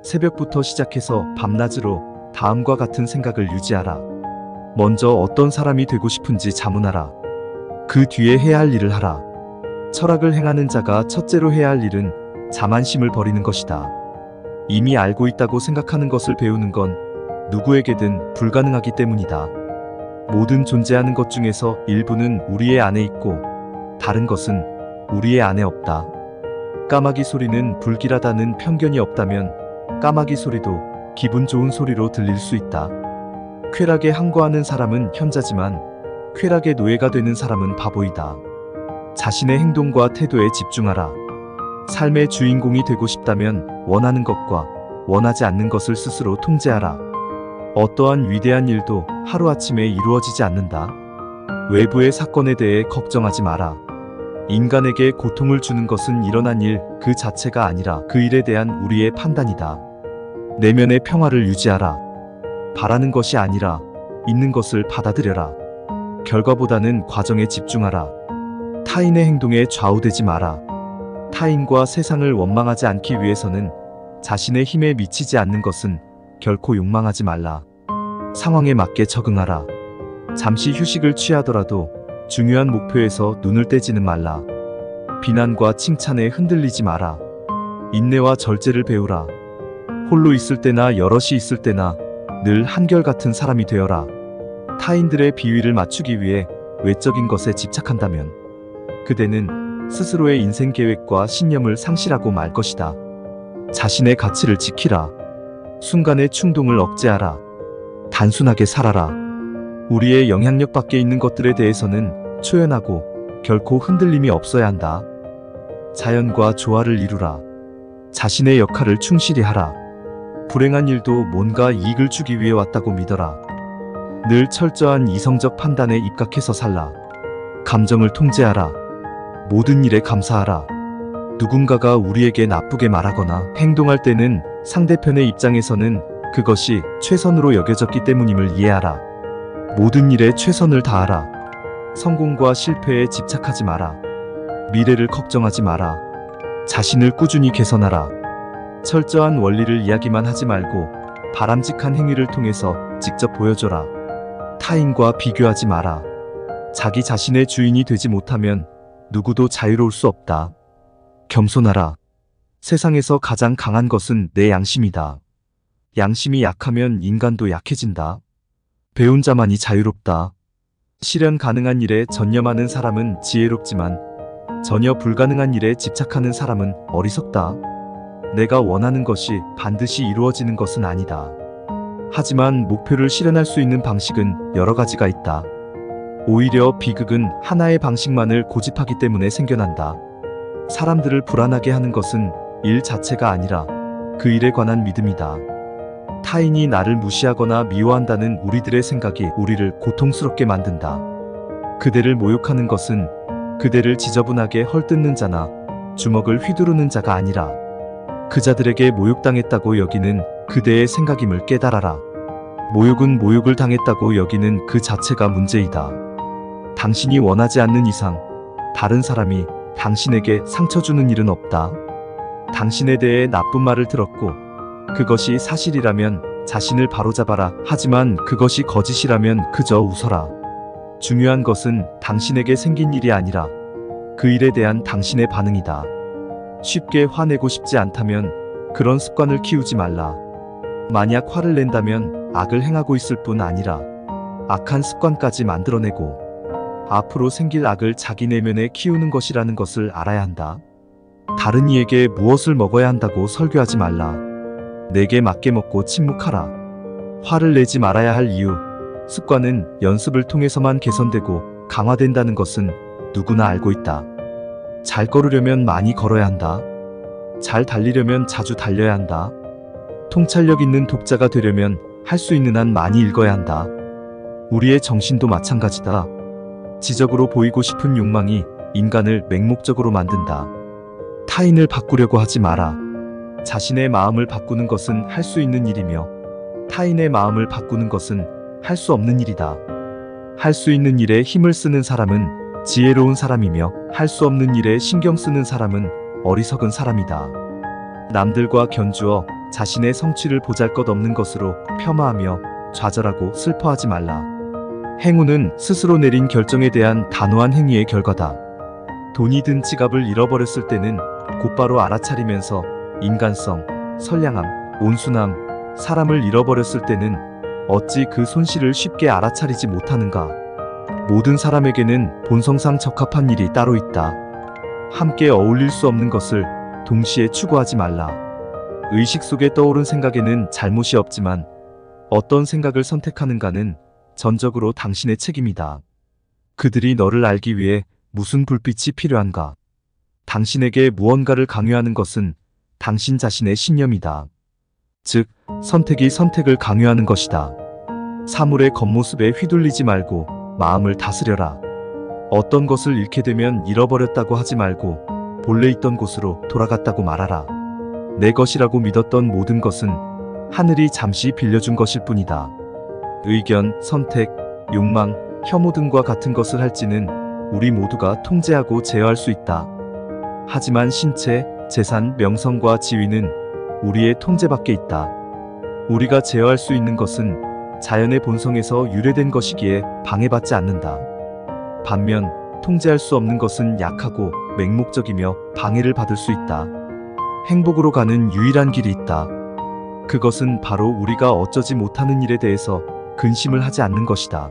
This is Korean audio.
새벽부터 시작해서 밤낮으로 다음과 같은 생각을 유지하라. 먼저 어떤 사람이 되고 싶은지 자문하라. 그 뒤에 해야 할 일을 하라. 철학을 행하는 자가 첫째로 해야 할 일은 자만심을 버리는 것이다. 이미 알고 있다고 생각하는 것을 배우는 건 누구에게든 불가능하기 때문이다. 모든 존재하는 것 중에서 일부는 우리의 안에 있고 다른 것은 우리의 안에 없다. 까마귀 소리는 불길하다는 편견이 없다면 까마귀 소리도 기분 좋은 소리로 들릴 수 있다. 쾌락에 항거하는 사람은 현자지만 쾌락의 노예가 되는 사람은 바보이다. 자신의 행동과 태도에 집중하라. 삶의 주인공이 되고 싶다면 원하는 것과 원하지 않는 것을 스스로 통제하라. 어떠한 위대한 일도 하루아침에 이루어지지 않는다. 외부의 사건에 대해 걱정하지 마라. 인간에게 고통을 주는 것은 일어난 일 그 자체가 아니라 그 일에 대한 우리의 판단이다. 내면의 평화를 유지하라. 바라는 것이 아니라 있는 것을 받아들여라. 결과보다는 과정에 집중하라. 타인의 행동에 좌우되지 마라. 타인과 세상을 원망하지 않기 위해서는 자신의 힘에 미치지 않는 것은 결코 욕망하지 말라. 상황에 맞게 적응하라. 잠시 휴식을 취하더라도 중요한 목표에서 눈을 떼지는 말라. 비난과 칭찬에 흔들리지 마라. 인내와 절제를 배우라. 홀로 있을 때나 여럿이 있을 때나 늘 한결같은 사람이 되어라. 타인들의 비위를 맞추기 위해 외적인 것에 집착한다면 그대는 스스로의 인생 계획과 신념을 상실하고 말 것이다. 자신의 가치를 지키라. 순간의 충동을 억제하라. 단순하게 살아라. 우리의 영향력 밖에 있는 것들에 대해서는 초연하고 결코 흔들림이 없어야 한다. 자연과 조화를 이루라. 자신의 역할을 충실히 하라. 불행한 일도 뭔가 이익을 주기 위해 왔다고 믿어라. 늘 철저한 이성적 판단에 입각해서 살라. 감정을 통제하라. 모든 일에 감사하라. 누군가가 우리에게 나쁘게 말하거나 행동할 때는 상대편의 입장에서는 그것이 최선으로 여겨졌기 때문임을 이해하라. 모든 일에 최선을 다하라. 성공과 실패에 집착하지 마라. 미래를 걱정하지 마라. 자신을 꾸준히 개선하라. 철저한 원리를 이야기만 하지 말고 바람직한 행위를 통해서 직접 보여줘라. 타인과 비교하지 마라. 자기 자신의 주인이 되지 못하면 누구도 자유로울 수 없다. 겸손하라. 세상에서 가장 강한 것은 내 양심이다. 양심이 약하면 인간도 약해진다. 배운 자만이 자유롭다. 실현 가능한 일에 전념하는 사람은 지혜롭지만 전혀 불가능한 일에 집착하는 사람은 어리석다. 내가 원하는 것이 반드시 이루어지는 것은 아니다. 하지만 목표를 실현할 수 있는 방식은 여러 가지가 있다. 오히려 비극은 하나의 방식만을 고집하기 때문에 생겨난다. 사람들을 불안하게 하는 것은 일 자체가 아니라 그 일에 관한 믿음이다. 타인이 나를 무시하거나 미워한다는 우리들의 생각이 우리를 고통스럽게 만든다. 그대를 모욕하는 것은 그대를 지저분하게 헐뜯는 자나 주먹을 휘두르는 자가 아니라 그 자들에게 모욕당했다고 여기는 그대의 생각임을 깨달아라. 모욕은 모욕을 당했다고 여기는 그 자체가 문제이다. 당신이 원하지 않는 이상 다른 사람이 당신에게 상처 주는 일은 없다. 당신에 대해 나쁜 말을 들었고 그것이 사실이라면 자신을 바로잡아라. 하지만 그것이 거짓이라면 그저 웃어라. 중요한 것은 당신에게 생긴 일이 아니라 그 일에 대한 당신의 반응이다. 쉽게 화내고 싶지 않다면 그런 습관을 키우지 말라. 만약 화를 낸다면 악을 행하고 있을 뿐 아니라 악한 습관까지 만들어내고 앞으로 생길 악을 자기 내면에 키우는 것이라는 것을 알아야 한다. 다른 이에게 무엇을 먹어야 한다고 설교하지 말라. 내게 맞게 먹고 침묵하라. 화를 내지 말아야 할 이유. 습관은 연습을 통해서만 개선되고 강화된다는 것은 누구나 알고 있다. 잘 걸으려면 많이 걸어야 한다. 잘 달리려면 자주 달려야 한다. 통찰력 있는 독자가 되려면 할 수 있는 한 많이 읽어야 한다. 우리의 정신도 마찬가지다. 지적으로 보이고 싶은 욕망이 인간을 맹목적으로 만든다. 타인을 바꾸려고 하지 마라. 자신의 마음을 바꾸는 것은 할 수 있는 일이며 타인의 마음을 바꾸는 것은 할 수 없는 일이다. 할 수 있는 일에 힘을 쓰는 사람은 지혜로운 사람이며 할 수 없는 일에 신경 쓰는 사람은 어리석은 사람이다. 남들과 견주어 자신의 성취를 보잘것없는 것으로 폄하하며 좌절하고 슬퍼하지 말라. 행운은 스스로 내린 결정에 대한 단호한 행위의 결과다. 돈이 든 지갑을 잃어버렸을 때는 곧바로 알아차리면서 인간성, 선량함, 온순함, 사람을 잃어버렸을 때는 어찌 그 손실을 쉽게 알아차리지 못하는가. 모든 사람에게는 본성상 적합한 일이 따로 있다. 함께 어울릴 수 없는 것을 동시에 추구하지 말라. 의식 속에 떠오른 생각에는 잘못이 없지만 어떤 생각을 선택하는가는 전적으로 당신의 책임이다. 그들이 너를 알기 위해 무슨 불빛이 필요한가? 당신에게 무언가를 강요하는 것은 당신 자신의 신념이다. 즉, 선택이 선택을 강요하는 것이다. 사물의 겉모습에 휘둘리지 말고 마음을 다스려라. 어떤 것을 잃게 되면 잃어버렸다고 하지 말고 본래 있던 곳으로 돌아갔다고 말하라. 내 것이라고 믿었던 모든 것은 하늘이 잠시 빌려준 것일 뿐이다. 의견, 선택, 욕망, 혐오 등과 같은 것을 할지는 우리 모두가 통제하고 제어할 수 있다. 하지만 신체, 재산, 명성과 지위는 우리의 통제 밖에 있다. 우리가 제어할 수 있는 것은 자연의 본성에서 유래된 것이기에 방해받지 않는다. 반면 통제할 수 없는 것은 약하고 맹목적이며 방해를 받을 수 있다. 행복으로 가는 유일한 길이 있다. 그것은 바로 우리가 어쩌지 못하는 일에 대해서 근심을 하지 않는 것이다.